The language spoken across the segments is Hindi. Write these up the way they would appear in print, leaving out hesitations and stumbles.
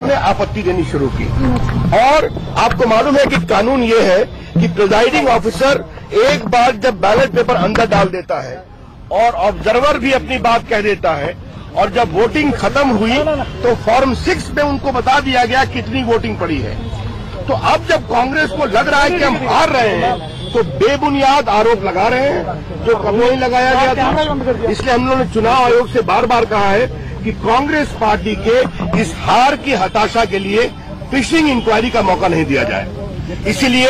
ने आपत्ति देनी शुरू की। और आपको मालूम है कि कानून ये है कि प्रिजाइडिंग ऑफिसर एक बार जब बैलेट पेपर अंदर डाल देता है और ऑब्जर्वर भी अपनी बात कह देता है, और जब वोटिंग खत्म हुई तो फॉर्म 6 में उनको बता दिया गया कितनी वोटिंग पड़ी है। तो अब जब कांग्रेस को लग रहा है कि हम हार रहे हैं तो बेबुनियाद आरोप लगा रहे हैं जो कभी नहीं लगाया गया था। इसलिए हम लोगों ने चुनाव आयोग से बार बार कहा है कि कांग्रेस पार्टी के इस हार की हताशा के लिए फिशिंग इंक्वायरी का मौका नहीं दिया जाए। इसीलिए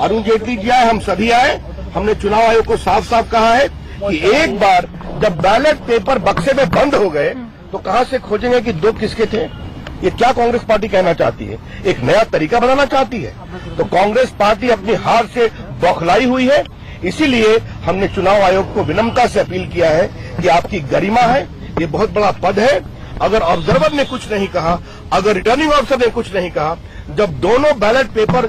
अरुण जेटली जी आए, हम सभी आए, हमने चुनाव आयोग को साफ साफ कहा है कि एक बार जब बैलेट पेपर बक्से में बंद हो गए तो कहां से खोजेंगे कि दो किसके थे। ये क्या कांग्रेस पार्टी कहना चाहती है? एक नया तरीका बनाना चाहती है? तो कांग्रेस पार्टी अपनी हार से बौखलाई हुई है। इसीलिए हमने चुनाव आयोग को विनम्रता से अपील किया है कि आपकी गरिमा है, ये बहुत बड़ा पद है। अगर ऑब्जर्वर ने कुछ नहीं कहा, अगर रिटर्निंग ऑफिसर ने कुछ नहीं कहा, जब दोनों बैलेट पेपर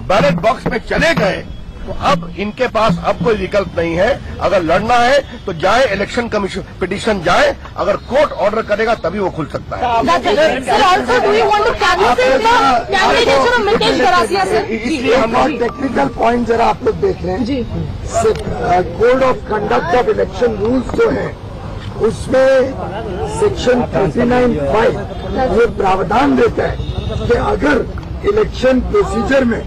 बैलेट बॉक्स में चले गए तो अब इनके पास अब कोई विकल्प नहीं है। अगर लड़ना है तो जाए इलेक्शन कमीशन पिटीशन जाए, अगर कोर्ट ऑर्डर करेगा तभी वो खुल सकता है। इसलिए हम लोग टेक्निकल पॉइंट जरा आप लोग देख रहे हैं। Code of conduct of election rules जो है उसमें सेक्शन 39(5) ये प्रावधान देता है कि अगर इलेक्शन प्रोसीजर में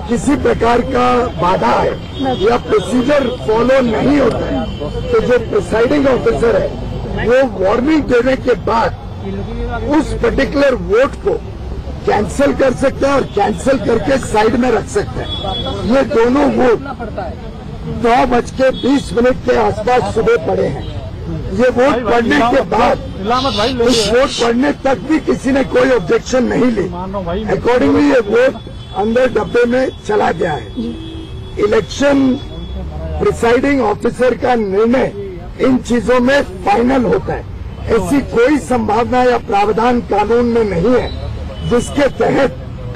किसी प्रकार का बाधा है या प्रोसीजर फॉलो नहीं होता है तो जो प्रिसाइडिंग ऑफिसर है वो वार्निंग देने के बाद उस पर्टिकुलर वोट को कैंसिल कर सकता है और कैंसिल करके साइड में रख सकता है। ये दोनों वोट 9:20 के आसपास सुबह पड़े हैं। ये वोट पढ़ने के बाद उस वोट पढ़ने तक भी किसी ने कोई ऑब्जेक्शन नहीं ली। अकॉर्डिंगली ये वोट अंदर डब्बे में चला गया है। इलेक्शन प्रिसाइडिंग ऑफिसर का निर्णय इन चीजों में फाइनल होता है। ऐसी कोई संभावना या प्रावधान कानून में नहीं है जिसके तहत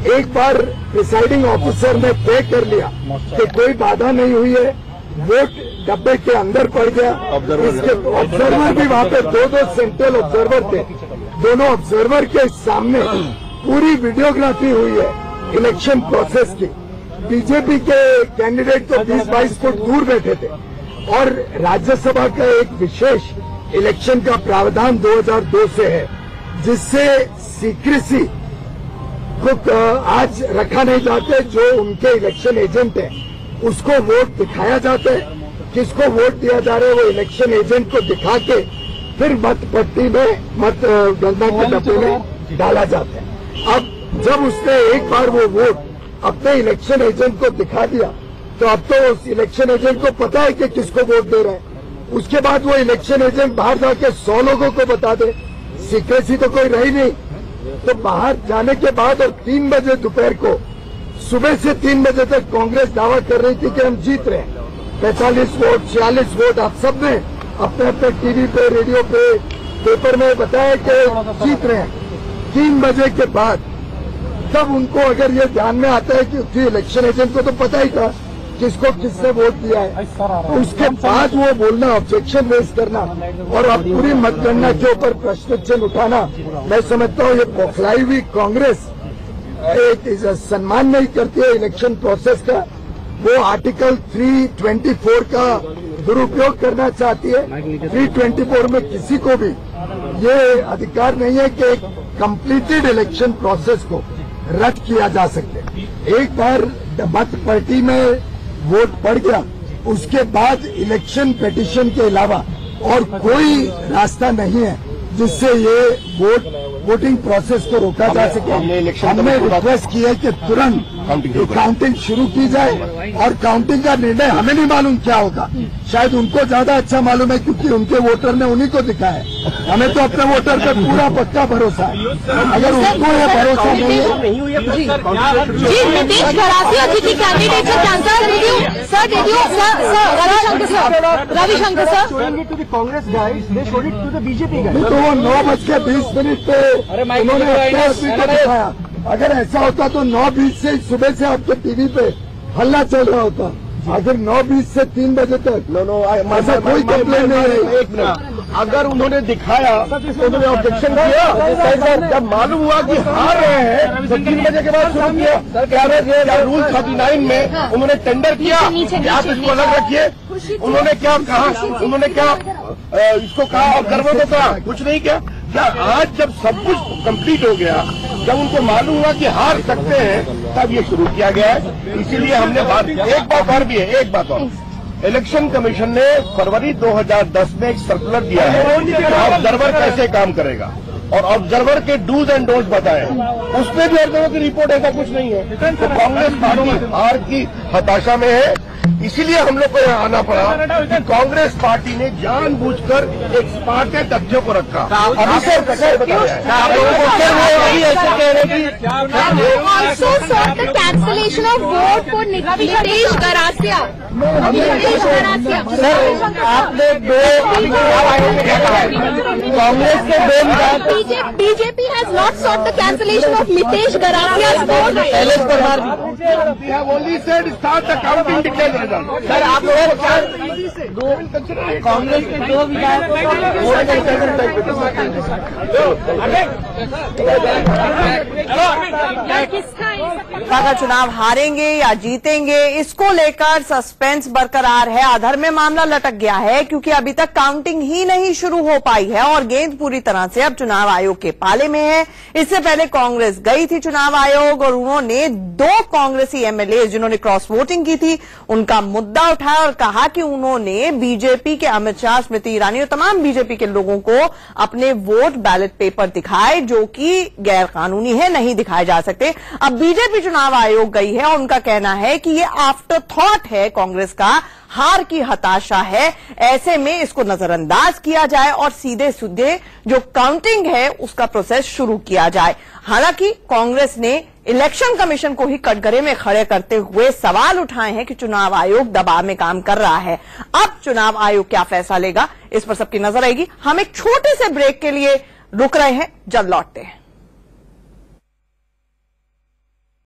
एक बार प्रिसाइडिंग ऑफिसर ने तय कर लिया कि कोई बाधा नहीं हुई है, वोट डब्बे के अंदर पड़ गया। इसके ऑब्जर्वर भी वहां पे दो सेंट्रल ऑब्जर्वर थे, दोनों ऑब्जर्वर के सामने पूरी वीडियोग्राफी हुई है इलेक्शन प्रोसेस की। बीजेपी के कैंडिडेट तो 20-22 फुट दूर बैठे थे और राज्यसभा का एक विशेष इलेक्शन का प्रावधान 2002 से है जिससे सीक्रेसी को आज रखा नहीं जाते। जो उनके इलेक्शन एजेंट हैं उसको वोट दिखाया जाता है, किसको वोट दिया जा रहा है वो इलेक्शन एजेंट को दिखा के फिर मत पट्टी में मत गणना के डब्बे में डाला जाता है। अब जब उसने एक बार वो वोट अपने इलेक्शन एजेंट को दिखा दिया तो अब तो उस इलेक्शन एजेंट को पता है कि किसको वोट दे रहे हैं। उसके बाद वो इलेक्शन एजेंट बाहर जाके 100 लोगों को बता दे, सीक्रेसी तो कोई रही नहीं। तो बाहर जाने के बाद और 3 बजे दोपहर को सुबह से 3 बजे तक कांग्रेस दावा कर रही थी कि हम जीत रहे हैं, 45 वोट 46 वोट। आप सब ने अपने अपने टीवी पे, रेडियो पे, पेपर में बताया कि जीत रहे हैं। 3 बजे के बाद तब उनको अगर ये ध्यान में आता है कि इलेक्शन एजेंट को तो पता ही था किसको किसने वोट दिया है, तो उसके बाद वो बोलना, ऑब्जेक्शन रेज करना और अब पूरी मतगणना के ऊपर प्रश्न चिन्ह उठाना, मैं समझता हूँ ये बौखलाई हुई कांग्रेस एक सम्मान नहीं करती है इलेक्शन प्रोसेस का। वो आर्टिकल 324 का दुरुपयोग करना चाहती है। 324 में किसी को भी ये अधिकार नहीं है कि एक कंप्लीटेड इलेक्शन प्रोसेस को रद्द किया जा सके। एक बार मत पट्टी में वोट पड़ गया उसके बाद इलेक्शन पिटीशन के अलावा और कोई रास्ता नहीं है जिससे ये वोटिंग प्रोसेस को रोका जा सके। हमने रिक्वेस्ट की है कि तुरंत काउंटिंग शुरू की जाए और काउंटिंग का निर्णय हमें नहीं मालूम क्या होगा, शायद उनको ज्यादा अच्छा मालूम है क्योंकि उनके वोटर ने उन्हीं को दिखा है। हमें तो अपने वोटर पर पूरा पक्का भरोसा है। अगर उनको ये भरोसा नहीं है तो वो 9:20 पे उन्होंने अपने आदमी को दिखाया। अगर ऐसा होता तो 9:20 से सुबह से आपके टीवी पे हल्ला चल रहा होता आखिर 9:20 से 3 बजे तक ऐसा कोई कंप्लेन नहीं है। एक मिनट, अगर उन्होंने दिखाया तो उन्होंने ऑब्जेक्शन किया। जब मालूम हुआ कि हार रहे हैं तो 3 बजे के बाद शुरू किया। क्या रूल 39 में उन्होंने टेंडर किया? आप इसको अलग रखिए। उन्होंने क्या कहा? उन्होंने क्या इसको कहा और गर्व तो कहा? कुछ नहीं किया। क्या आज जब सब कुछ कंप्लीट हो गया, जब उनको मालूम हुआ कि हार सकते हैं, तब ये शुरू किया गया है। इसीलिए हमने एक बात और भी है, एक बात और, इलेक्शन कमीशन ने फरवरी 2010 में एक सर्कुलर दिया है ऑब्जर्वर कैसे काम करेगा और ऑब्जर्वर के डूज एंड डोंट्स बताए। उसमें भी ऑब्जर्वर की रिपोर्ट ऐसा कुछ नहीं है। तो कांग्रेस पार्टी हार की हताशा में है। इसीलिए हम लोग को यहाँ आना पड़ा कि कांग्रेस पार्टी ने जानबूझकर एक स्पार्टे तथ्यों को रखा। Also sought the cancellation of vote for Nitesh Garasia. आपने कांग्रेस के दो BJP has not sought the cancellation of Nitesh Garasia's vote. We have only said start the counting declare result. Sir, आप लोग कांग्रेस के 2 का चुनाव हारेंगे या जीतेंगे, इसको लेकर सस्पेंस बरकरार है। अधर में मामला लटक गया है क्योंकि अभी तक काउंटिंग ही नहीं शुरू हो पाई है और गेंद पूरी तरह से अब चुनाव आयोग के पाले में है। इससे पहले कांग्रेस गई थी चुनाव आयोग और उन्होंने 2 कांग्रेसी एमएलए जिन्होंने क्रॉस वोटिंग की थी उनका मुद्दा उठाया और कहा कि उन्होंने बीजेपी के अमित शाह, स्मृति ईरानी और तमाम बीजेपी के लोगों को अपने वोट बैलेट पेपर दिखाए जो कि गैर कानूनी है, नहीं दिखाए जा सकते। अब बीजेपी चुनाव आयोग गई है और उनका कहना है कि ये आफ्टर थॉट है, कांग्रेस का हार की हताशा है। ऐसे में इसको नजरअंदाज किया जाए और सीधे सीधे जो काउंटिंग है उसका प्रोसेस शुरू किया जाए। हालांकि कांग्रेस ने इलेक्शन कमीशन को ही कटघरे में खड़े करते हुए सवाल उठाए हैं कि चुनाव आयोग दबाव में काम कर रहा है। अब चुनाव आयोग क्या फैसला लेगा, इस पर सबकी नजर आएगी। हम एक छोटे से ब्रेक के लिए रुक रहे हैं, जल्द लौटते हैं।